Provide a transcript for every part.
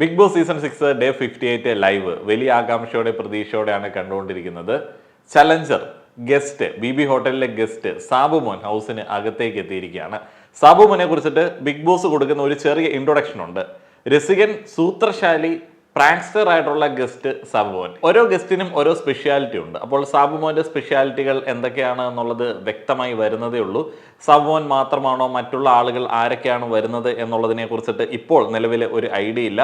Big Boss season 6 day 58 live വലിയ ആകാംക്ഷയോടെ പ്രതീക്ഷയോടെയാണ് കണ്ടുകൊണ്ടിരിക്കുന്നത്. ചലഞ്ചർ ഗസ്റ്റ് ബി ഹോട്ടലിലെ ഗസ്റ്റ് സാബുമോൻ ഹൗസിന് അകത്തേക്ക് എത്തിയിരിക്കുകയാണ്. സാബുമോനെ കുറിച്ചിട്ട് ബിഗ് ബോസ് കൊടുക്കുന്ന ഒരു ചെറിയ ഇൻട്രൊഡക്ഷൻ ഉണ്ട്. രസികൻ, സൂത്രശാലി, പ്രാങ്സ്റ്റർ ആയിട്ടുള്ള ഗസ്റ്റ് സാബുമോൻ. ഓരോ ഗസ്റ്റിനും ഓരോ സ്പെഷ്യാലിറ്റി ഉണ്ട്. അപ്പോൾ സാബുമോന്റെ സ്പെഷ്യാലിറ്റികൾ എന്തൊക്കെയാണ് എന്നുള്ളത് വ്യക്തമായി വരുന്നതേ ഉള്ളൂ. സാബുമോൻ മാത്രമാണോ, മറ്റുള്ള ആളുകൾ ആരൊക്കെയാണ് വരുന്നത് എന്നുള്ളതിനെ കുറിച്ചിട്ട് ഇപ്പോൾ നിലവിൽ ഒരു ഐഡിയ ഇല്ല.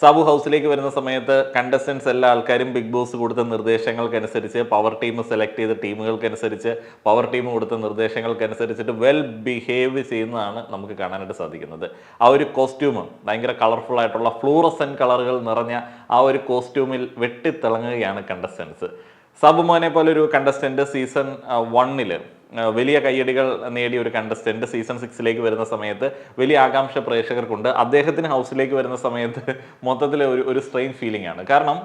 സാബു ഹൗസിലേക്ക് വരുന്ന സമയത്ത് കണ്ടസ്റ്റൻസ് എല്ലാ ആൾക്കാരും ബിഗ് ബോസ് കൊടുത്ത നിർദ്ദേശങ്ങൾക്കനുസരിച്ച്, പവർ ടീം സെലക്ട് ചെയ്ത ടീമുകൾക്കനുസരിച്ച്, പവർ ടീം കൊടുത്ത നിർദ്ദേശങ്ങൾക്കനുസരിച്ചിട്ട് വെൽ ബിഹേവ് ചെയ്യുന്നതാണ് നമുക്ക് കാണാനായിട്ട് സാധിക്കുന്നത്. ആ ഒരു കോസ്റ്റ്യൂം ഭയങ്കര കളർഫുൾ ആയിട്ടുള്ള ഫ്ലൂറസെന്റ് കളറുകൾ നിറഞ്ഞ ആ ഒരു കോസ്റ്റ്യൂമിൽ വെട്ടിത്തിളങ്ങുകയാണ് കണ്ടസ്റ്റൻസ്. സാബുമോനെ പോലെ ഒരു കണ്ടസ്റ്റന്റ് സീസൺ 1 വലിയ കയ്യടികൾ നേടിയ ഒരു കണ്ടസ്റ്റന്റ് സീസൺ 6 വരുന്ന സമയത്ത് വലിയ ആകാംക്ഷ പ്രേക്ഷകർക്കുണ്ട്. അദ്ദേഹത്തിന് ഹൗസിലേക്ക് വരുന്ന സമയത്ത് മൊത്തത്തിൽ ഒരു സ്ട്രെയിൻ ഫീലിംഗ് ആണ്. കാരണം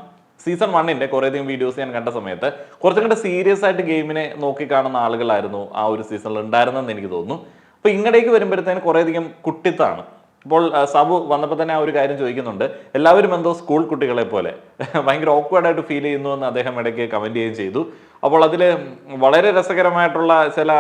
സീസൺ 1 കുറേയധികം വീഡിയോസ് ഞാൻ കണ്ട സമയത്ത് കുറച്ചും കൂടെ സീരിയസ് ആയിട്ട് ഗെയിമിനെ നോക്കി കാണുന്ന ആളുകളായിരുന്നു ആ ഒരു സീസണിൽ ഉണ്ടായിരുന്നെന്ന് എനിക്ക് തോന്നുന്നു. അപ്പോൾ ഇങ്ങടേക്ക് വരുമ്പോഴത്തേന് കുറേയധികം കുട്ടിത്താണ്. ഇപ്പോൾ സാബു വന്നപ്പോൾ തന്നെ ആ ഒരു കാര്യം ചോദിക്കുന്നുണ്ട്. എല്ലാവരും എന്തോ സ്കൂൾ കുട്ടികളെ പോലെ ഭയങ്കര ഓക്വേർഡായിട്ട് ഫീൽ ചെയ്യുന്നു എന്ന് അദ്ദേഹം ഇടയ്ക്ക് കമന്റ് ചെയ്യുകയും ചെയ്തു. അപ്പോൾ അതിൽ വളരെ രസകരമായിട്ടുള്ള ചില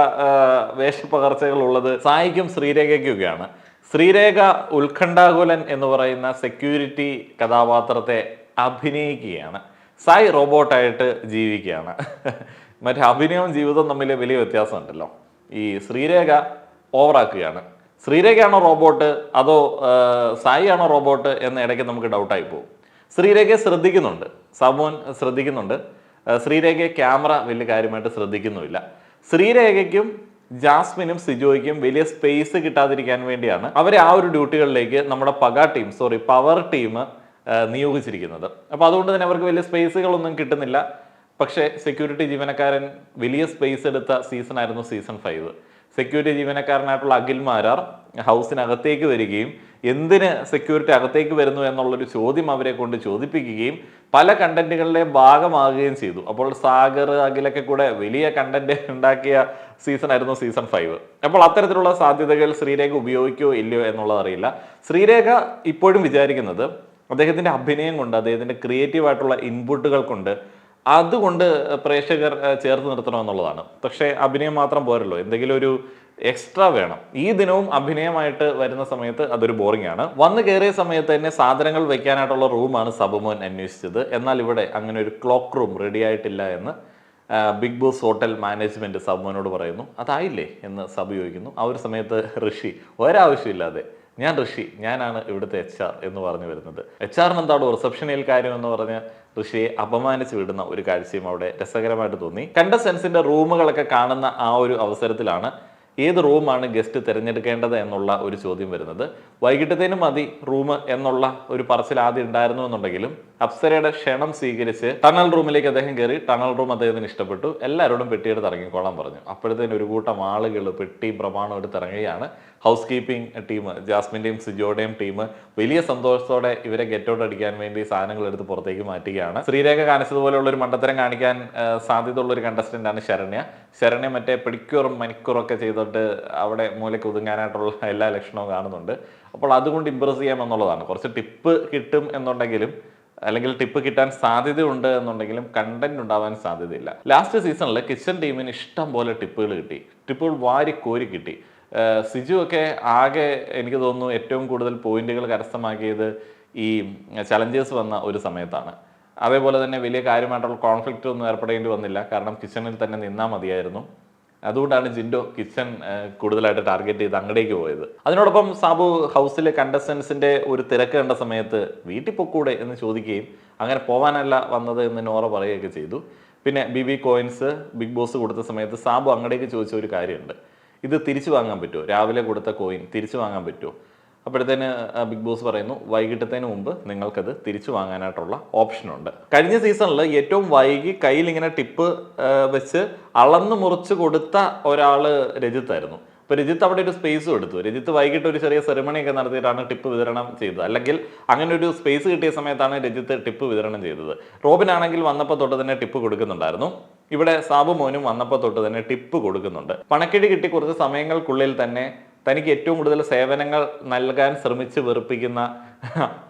വേഷപ്പകർച്ചകൾ ഉള്ളത് സായിക്കും ശ്രീരേഖയ്ക്കൊക്കെയാണ്. ശ്രീരേഖ ഉത്കണ്ഠാകുലൻ എന്ന് പറയുന്ന സെക്യൂരിറ്റി കഥാപാത്രത്തെ അഭിനയിക്കുകയാണ്. സായി റോബോട്ടായിട്ട് ജീവിക്കുകയാണ്. മറ്റേ അഭിനയവും ജീവിതവും തമ്മിൽ വലിയ വ്യത്യാസമുണ്ടല്ലോ. ഈ ശ്രീരേഖ ഓവറാക്കുകയാണ്. ശ്രീരേഖയാണോ റോബോട്ട് അതോ സായി ആണോ റോബോട്ട് എന്ന ഇടയ്ക്ക് നമുക്ക് ഡൗട്ടായി പോകും. ശ്രീരേഖയെ ശ്രദ്ധിക്കുന്നുണ്ട്, സാബുമോൻ ശ്രദ്ധിക്കുന്നുണ്ട്. ശ്രീരേഖയെ ക്യാമറ വലിയ കാര്യമായിട്ട് ശ്രദ്ധിക്കുന്നുമില്ല. ശ്രീരേഖയ്ക്കും ജാസ്മിനും സിജോയ്ക്കും വലിയ സ്പേസ് കിട്ടാതിരിക്കാൻ വേണ്ടിയാണ് അവരെ ആ ഒരു ഡ്യൂട്ടികളിലേക്ക് നമ്മുടെ പവർ ടീം നിയോഗിച്ചിരിക്കുന്നത്. അപ്പോൾ അതുകൊണ്ട് തന്നെ അവർക്ക് വലിയ സ്പേസുകളൊന്നും കിട്ടുന്നില്ല. പക്ഷേ സെക്യൂരിറ്റി ജീവനക്കാരൻ വലിയ സ്പേസ് എടുത്ത സീസൺ ആയിരുന്നു സീസൺ 5. സെക്യൂരിറ്റി ജീവനക്കാരനായിട്ടുള്ള അഖിൽ മാരാർ ഹൗസിനകത്തേക്ക് വരികയും എന്തിന് സെക്യൂരിറ്റി അകത്തേക്ക് വരുന്നു എന്നുള്ളൊരു ചോദ്യം അവരെ കൊണ്ട് ചോദിപ്പിക്കുകയും പല കണ്ടന്റുകളിലെ ഭാഗമാകുകയും ചെയ്തു. അപ്പോൾ സാഗർ, അഖിലൊക്കെ കൂടെ വലിയ കണ്ടന്റ് ഉണ്ടാക്കിയ സീസൺ ആയിരുന്നു സീസൺ 5. അപ്പോൾ അത്തരത്തിലുള്ള സാധ്യതകൾ ശ്രീരേഖ ഉപയോഗിക്കുകയോ ഇല്ലയോ എന്നുള്ളത് അറിയില്ല. ശ്രീരേഖ ഇപ്പോഴും വിചാരിക്കുന്നത് അദ്ദേഹത്തിന്റെ അഭിനയം കൊണ്ട്, അദ്ദേഹത്തിന്റെ ക്രിയേറ്റീവ് ആയിട്ടുള്ള ഇൻപുട്ടുകൾ കൊണ്ട്, അതുകൊണ്ട് പ്രേക്ഷകർ ചേർത്ത് നിർത്തണമെന്നുള്ളതാണ്. പക്ഷേ അഭിനയം മാത്രം പോരല്ലോ, എന്തെങ്കിലും ഒരു എക്സ്ട്രാ വേണം. ഈ ദിനവും അഭിനയമായിട്ട് വരുന്ന സമയത്ത് അതൊരു ബോറിംഗ് ആണ്. വന്ന് കയറിയ സമയത്ത് തന്നെ സാധനങ്ങൾ വെക്കാനായിട്ടുള്ള റൂമാണ് സാബുമോൻ അന്വേഷിച്ചത്. എന്നാൽ ഇവിടെ അങ്ങനെ ഒരു ക്ലോക്ക് റൂം റെഡി ആയിട്ടില്ല എന്ന് ബിഗ് ബോസ് ഹോട്ടൽ മാനേജ്മെന്റ് സാബുമോനോട് പറയുന്നു. അതായില്ലേ എന്ന് സാബു ചോദിക്കുന്നു. ആ ഒരു സമയത്ത് ഋഷി ഒരാവശ്യമില്ലാതെ ഞാൻ ഋഷി, ഞാനാണ് ഇവിടുത്തെ HR എന്ന് പറഞ്ഞു വരുന്നത്. HR എന്താണോ റിസപ്ഷനിൽ കാര്യം എന്ന് പറഞ്ഞ് ഋഷിയെ അപമാനിച്ച് വിടുന്ന ഒരു കാഴ്ചയും അവിടെ രസകരമായിട്ട് തോന്നി. കണ്ടസ്റ്റൻസിന്റെ റൂമുകളൊക്കെ കാണുന്ന ആ ഒരു അവസരത്തിലാണ് ഏത് റൂമാണ് ഗസ്റ്റ് തിരഞ്ഞെടുക്കേണ്ടത് എന്നുള്ള ഒരു ചോദ്യം വരുന്നത്. വൈകിട്ടത്തേനും മതി റൂം എന്നുള്ള ഒരു പറച്ചിൽ ആദ്യം ഉണ്ടായിരുന്നു എന്നുണ്ടെങ്കിലും അപ്സരയുടെ ക്ഷണം സ്വീകരിച്ച് ടണൽ റൂമിലേക്ക് അദ്ദേഹം കയറി. ടണൽ റൂം അദ്ദേഹത്തിന് ഇഷ്ടപ്പെട്ടു. എല്ലാവരോടും പെട്ടിയെടുത്ത് ഇറങ്ങിക്കോളാൻ പറഞ്ഞു. അപ്പോഴത്തേനും ഒരു കൂട്ടം ആളുകൾ പെട്ടിയും പ്രമാണവും എടുത്ത് ഇറങ്ങുകയാണ്. ഹൗസ് കീപ്പിംഗ് ടീം, ജാസ്മിന്റെയും സിജോയുടെയും ടീം വലിയ സന്തോഷത്തോടെ ഇവരെ ഗെറ്റ് ഔട്ട് അടിക്കാൻ വേണ്ടി സാധനങ്ങൾ എടുത്ത് പുറത്തേക്ക് മാറ്റുകയാണ്. ശ്രീരേഖ കാണിച്ചതുപോലെയുള്ള ഒരു മണ്ടത്തരം കാണിക്കാൻ സാധ്യതയുള്ള ഒരു കണ്ടസ്റ്റന്റ് ആണ് ശരണ്യ മറ്റേ പെഡിക്യൂറും മനിക്യൂറും ഒക്കെ ചെയ്തിട്ട് അവിടെ മൂലയ്ക്ക് ഒതുങ്ങാനായിട്ടുള്ള എല്ലാ ലക്ഷണവും കാണുന്നുണ്ട്. അപ്പോൾ അതുകൊണ്ട് ഇംപ്രസ് ചെയ്യാമെന്നുള്ളതാണ്. കുറച്ച് ടിപ്പ് കിട്ടും എന്നുണ്ടെങ്കിലും, അല്ലെങ്കിൽ ടിപ്പ് കിട്ടാൻ സാധ്യതയുണ്ട് എന്നുണ്ടെങ്കിലും കണ്ടന്റ് ഉണ്ടാവാൻ സാധ്യതയില്ല. ലാസ്റ്റ് സീസണിൽ കിച്ചൺ ടീമിന് ഇഷ്ടം പോലെ ടിപ്പുകൾ കിട്ടി. ടിപ്പുകൾ വാരി കോരി കിട്ടി. സിജു ഒക്കെ ആകെ എനിക്ക് തോന്നുന്നു ഏറ്റവും കൂടുതൽ പോയിന്റുകൾ കരസ്ഥമാക്കിയത് ഈ ചലഞ്ചേഴ്സ് വന്ന ഒരു സമയത്താണ്. അതേപോലെ തന്നെ വലിയ കാര്യമായിട്ടുള്ള കോൺഫ്ലിക്റ്റ് ഒന്നും ഏർപ്പെടേണ്ടി വന്നില്ല. കാരണം കിച്ചണിൽ തന്നെ നിന്നാൽ മതിയായിരുന്നു. അതുകൊണ്ടാണ് ജിൻഡോ കിച്ചൺ കൂടുതലായിട്ട് ടാർഗറ്റ് ചെയ്ത് അങ്ങടേക്ക് പോയത്. അതിനോടൊപ്പം സാബു ഹൗസിലെ കണ്ടസ്റ്റൻസിന്റെ ഒരു തിരക്ക് കണ്ട സമയത്ത് വീട്ടിൽ പൊക്കൂടെ എന്ന് ചോദിക്കുകയും അങ്ങനെ പോവാനല്ല വന്നത് എന്ന് നോറ പറയുകയൊക്കെ ചെയ്തു. പിന്നെ BB കോയിൻസ് ബിഗ് ബോസ് കൊടുത്ത സമയത്ത് സാബു അങ്ങടേക്ക് ചോദിച്ച ഒരു കാര്യമുണ്ട്. ഇത് തിരിച്ചു വാങ്ങാൻ പറ്റുമോ? രാവിലെ കൊടുത്ത കോയിൻ തിരിച്ചു വാങ്ങാൻ പറ്റുമോ? അപ്പോഴത്തേന് ബിഗ് ബോസ് പറയുന്നു വൈകിട്ടത്തേന് മുമ്പ് നിങ്ങൾക്കത് തിരിച്ചു വാങ്ങാനായിട്ടുള്ള ഓപ്ഷനുണ്ട്. കഴിഞ്ഞ സീസണിൽ ഏറ്റവും വൈകി കയ്യിൽ ഇങ്ങനെ ടിപ്പ് വെച്ച് അളന്ന് മുറിച്ച് കൊടുത്ത ഒരാൾ രജിത്തായിരുന്നു. അപ്പോൾ രജിത്ത് അവിടെ ഒരു സ്പേസും എടുത്തു. രജിത്ത് വൈകിട്ട് ഒരു ചെറിയ സെറിമണിയൊക്കെ നടത്തിയിട്ടാണ് ടിപ്പ് വിതരണം ചെയ്തത്. അല്ലെങ്കിൽ അങ്ങനെ ഒരു സ്പേസ് കിട്ടിയ സമയത്താണ് രജിത്ത് ടിപ്പ് വിതരണം ചെയ്തത്. റോബിനാണെങ്കിൽ വന്നപ്പോൾ തൊട്ട് തന്നെ ടിപ്പ് കൊടുക്കുന്നുണ്ടായിരുന്നു. ഇവിടെ സാബുമോനും വന്നപ്പോൾ തൊട്ട് തന്നെ ടിപ്പ് കൊടുക്കുന്നുണ്ട്. പണക്കിഴി കിട്ടി കുറച്ച് സമയങ്ങൾക്കുള്ളിൽ തന്നെ തനിക്ക് ഏറ്റവും കൂടുതൽ സേവനങ്ങൾ നൽകാൻ ശ്രമിച്ച് വെറുപ്പിക്കുന്ന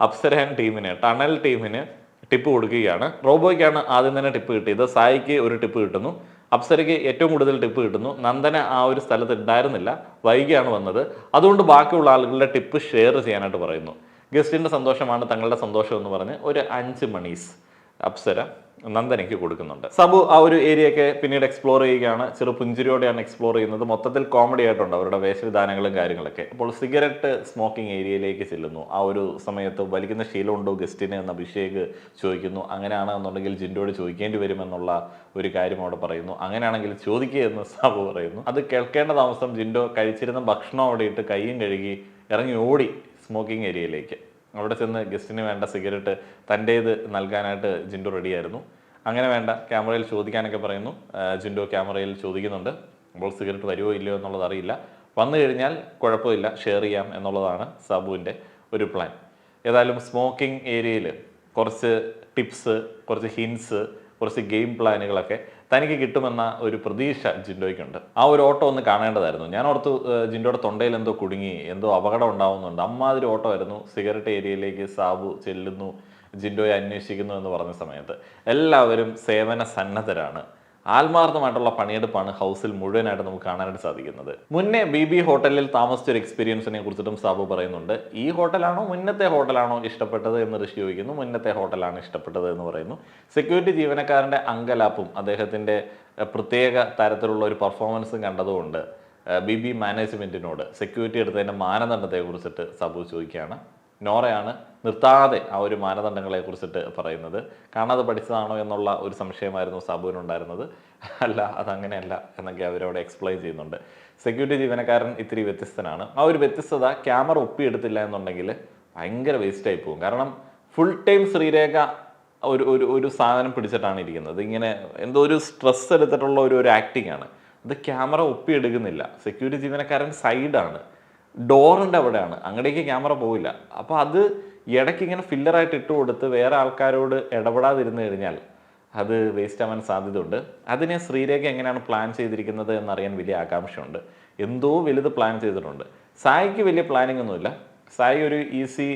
അപ്സര ടീമിന്, ടണൽ ടീമിന് ടിപ്പ് കൊടുക്കുകയാണ്. റോബോയ്ക്കാണ് ആദ്യം തന്നെ ടിപ്പ് കിട്ടിയത്. സായിക്ക് ഒരു ടിപ്പ് കിട്ടുന്നു, അപ്സരയ്ക്ക് ഏറ്റവും കൂടുതൽ ടിപ്പ് കിട്ടുന്നു. നന്ദന ആ ഒരു സ്ഥലത്ത് ഉണ്ടായിരുന്നില്ല, വൈകിയാണ് വന്നത്. അതുകൊണ്ട് ബാക്കിയുള്ള ആളുകളുടെ ടിപ്പ് ഷെയർ ചെയ്യാനായിട്ട് പറയുന്നു. ഗസ്റ്റിൻ്റെ സന്തോഷമാണ് തങ്ങളുടെ സന്തോഷം എന്ന് പറഞ്ഞ് ഒരു 5 മണീസ് അപ്സര നന്ദനയ്ക്ക് കൊടുക്കുന്നുണ്ട്. സബു ആ ഒരു ഏരിയയൊക്കെ പിന്നീട് എക്സ്പ്ലോർ ചെയ്യുകയാണ്. ചെറു പുഞ്ചിരിയോടെയാണ് എക്സ്പ്ലോർ ചെയ്യുന്നത്. മൊത്തത്തിൽ കോമഡി ആയിട്ടുണ്ട് അവരുടെ വേഷവിധാനങ്ങളും കാര്യങ്ങളൊക്കെ. അപ്പോൾ സിഗരറ്റ് സ്മോക്കിംഗ് ഏരിയയിലേക്ക് ചെല്ലുന്നു. ആ ഒരു സമയത്ത് വലിക്കുന്ന ശീലമുണ്ടോ ഗസ്റ്റിന് എന്ന് അഭിഷേക് ചോദിക്കുന്നു. അങ്ങനെയാണെന്നുണ്ടെങ്കിൽ ജിൻഡോട് ചോദിക്കേണ്ടി വരുമെന്നുള്ള ഒരു കാര്യം അവിടെ പറയുന്നു. അങ്ങനെയാണെങ്കിൽ ചോദിക്കുക എന്ന് സബു പറയുന്നു. അത് കേൾക്കേണ്ട താമസം ജിൻഡോ കഴിച്ചിരുന്ന ഭക്ഷണം അവിടെ ഇട്ട് കൈയും കഴുകി ഇറങ്ങി ഓടി സ്മോക്കിംഗ് ഏരിയയിലേക്ക്. അവിടെ ചെന്ന് ഗസ്റ്റിന് വേണ്ട സിഗരറ്റ് തൻ്റേത് നൽകാനായിട്ട് ജിൻഡോ റെഡിയായിരുന്നു. അങ്ങനെ വേണ്ട, ക്യാമറയിൽ ചോദിക്കാനൊക്കെ പറയുന്നു. ജിൻഡോ ക്യാമറയിൽ ചോദിക്കുന്നുണ്ട്. അപ്പോൾ സിഗരറ്റ് വരുമോ ഇല്ലയോ എന്നുള്ളത് അറിയില്ല. വന്നു കഴിഞ്ഞാൽ കുഴപ്പമില്ല, ഷെയർ ചെയ്യാം എന്നുള്ളതാണ് സാബുവിൻ്റെ ഒരു പ്ലാൻ. ഏതായാലും സ്മോക്കിംഗ് ഏരിയയിൽ കുറച്ച് ടിപ്സ്, കുറച്ച് ഹിൻസ്, കുറച്ച് ഗെയിം പ്ലാനുകളൊക്കെ തനിക്ക് കിട്ടുമെന്ന ഒരു പ്രതീക്ഷ ജിൻഡോയ്ക്കുണ്ട്. ആ ഒരു ഓട്ടോ ഒന്ന് കാണേണ്ടതായിരുന്നു. ഞാൻ ഓർത്തു ജിൻഡോയുടെ തൊണ്ടയിൽ എന്തോ കുടുങ്ങി, എന്തോ അപകടം ഉണ്ടാവുന്നുണ്ട്. അമ്മാതിരി ഓട്ടോ ആയിരുന്നു. സിഗരറ്റ് ഏരിയയിലേക്ക് സാബു ചെല്ലുന്നു, ജിൻഡോയെ അന്വേഷിക്കുന്നു എന്ന് പറഞ്ഞ സമയത്ത് എല്ലാവരും സേവന സന്നദ്ധരാണ്. ആത്മാർത്ഥമായിട്ടുള്ള പണിയെടുപ്പാണ് ഹൗസിൽ മുഴുവനായിട്ട് നമുക്ക് കാണാനായിട്ട് സാധിക്കുന്നത്. മുന്നേ BB ഹോട്ടലിൽ താമസിച്ചൊരു എക്സ്പീരിയൻസിനെ കുറിച്ചിട്ടും സാബു പറയുന്നുണ്ട്. ഈ ഹോട്ടലാണോ മുന്നത്തെ ഹോട്ടലാണോ ഇഷ്ടപ്പെട്ടത് എന്ന് ഋഷി ചോദിക്കുന്നു. മുന്നത്തെ ഹോട്ടലാണ് ഇഷ്ടപ്പെട്ടത് എന്ന് പറയുന്നു. സെക്യൂരിറ്റി ജീവനക്കാരൻ്റെ അങ്കലാപ്പും അദ്ദേഹത്തിൻ്റെ പ്രത്യേക തരത്തിലുള്ള ഒരു പെർഫോമൻസും കണ്ടതുകൊണ്ട് BB മാനേജ്മെൻറ്റിനോട് സെക്യൂരിറ്റി എടുത്തതിൻ്റെ മാനദണ്ഡത്തെ കുറിച്ചിട്ട് സാബു ചോദിക്കുകയാണ്. നോറയാണ് നിർത്താതെ ആ ഒരു മാനദണ്ഡങ്ങളെ കുറിച്ചിട്ട് പറയുന്നത്. കാണാതെ പഠിച്ചതാണോ എന്നുള്ള ഒരു സംശയമായിരുന്നു സാബുവിനുണ്ടായിരുന്നത്. അല്ല, അതങ്ങനെയല്ല എന്നൊക്കെ അവരവിടെ എക്സ്പ്ലെയിൻ ചെയ്യുന്നുണ്ട്. സെക്യൂരിറ്റി ജീവനക്കാരൻ ഇത്തിരി വ്യത്യസ്തനാണ്. ആ ഒരു വ്യത്യസ്തത ക്യാമറ ഒപ്പിയെടുത്തില്ല എന്നുണ്ടെങ്കിൽ ഭയങ്കര വേസ്റ്റായി പോകും. കാരണം ഫുൾ ടൈം ശ്രീരേഖ ഒരു സാധനം പിടിച്ചിട്ടാണ് ഇരിക്കുന്നത്. ഇങ്ങനെ എന്തോ ഒരു സ്ട്രെസ് എടുത്തിട്ടുള്ള ഒരു ആക്ടിങ് ആണ്. അത് ക്യാമറ ഒപ്പിയെടുക്കുന്നില്ല. സെക്യൂരിറ്റി ജീവനക്കാരൻ സൈഡാണ്, ഡോറിൻ്റെ അവിടെയാണ്, അങ്ങടേക്ക് ക്യാമറ പോവില്ല. അപ്പോൾ അത് ഇടയ്ക്ക് ഇങ്ങനെ ഫില്ലറായിട്ട് ഇട്ട് കൊടുത്ത് വേറെ ആൾക്കാരോട് ഇടപെടാതിരുന്നു കഴിഞ്ഞാൽ അത് വേസ്റ്റ് ആവാൻ സാധ്യതയുണ്ട്. അതിനെ ശ്രീരേഖ എങ്ങനെയാണ് പ്ലാൻ ചെയ്തിരിക്കുന്നത് എന്നറിയാൻ വലിയ ആകാംക്ഷയുണ്ട്. എന്തോ വലുത് പ്ലാൻ ചെയ്തിട്ടുണ്ട്. സായിക്ക് വലിയ പ്ലാനിങ് ഒന്നുമില്ല. സായി ഒരു ഈസി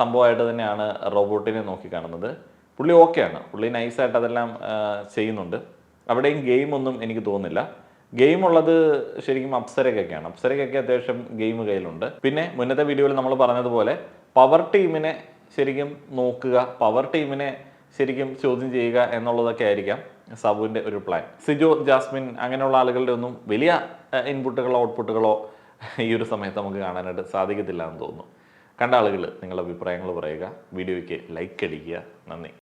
സംഭവമായിട്ട് തന്നെയാണ് റോബോട്ടിനെ നോക്കിക്കാണുന്നത്. പുള്ളി ഓക്കെയാണ്, പുള്ളി നൈസായിട്ട് അതെല്ലാം ചെയ്യുന്നുണ്ട്. അവിടെയും ഗെയിമൊന്നും എനിക്ക് തോന്നുന്നില്ല. ഗെയിം ഉള്ളത് ശരിക്കും അപ്സരയ്ക്കൊക്കെയാണ്. അപ്സരയ്ക്കൊക്കെ അത്യാവശ്യം ഗെയിം കയ്യിലുണ്ട്. പിന്നെ മുന്നത്തെ വീഡിയോയിൽ നമ്മൾ പറഞ്ഞതുപോലെ പവർ ടീമിനെ ശരിക്കും നോക്കുക, പവർ ടീമിനെ ശരിക്കും ചോദ്യം ചെയ്യുക എന്നുള്ളതൊക്കെ ആയിരിക്കാം സാബുവിൻ്റെ ഒരു പ്ലാൻ. സിജോ, ജാസ്മിൻ അങ്ങനെയുള്ള ആളുകളുടെ ഒന്നും വലിയ ഇൻപുട്ടുകളോ ഔട്ട്പുട്ടുകളോ ഈ ഒരു സമയത്ത് നമുക്ക് കാണാനായിട്ട് സാധിക്കത്തില്ല എന്ന് തോന്നുന്നു. കണ്ട ആളുകൾ നിങ്ങളുടെ അഭിപ്രായങ്ങൾ പറയുക, വീഡിയോയ്ക്ക് ലൈക്ക് അടിക്കുക. നന്ദി.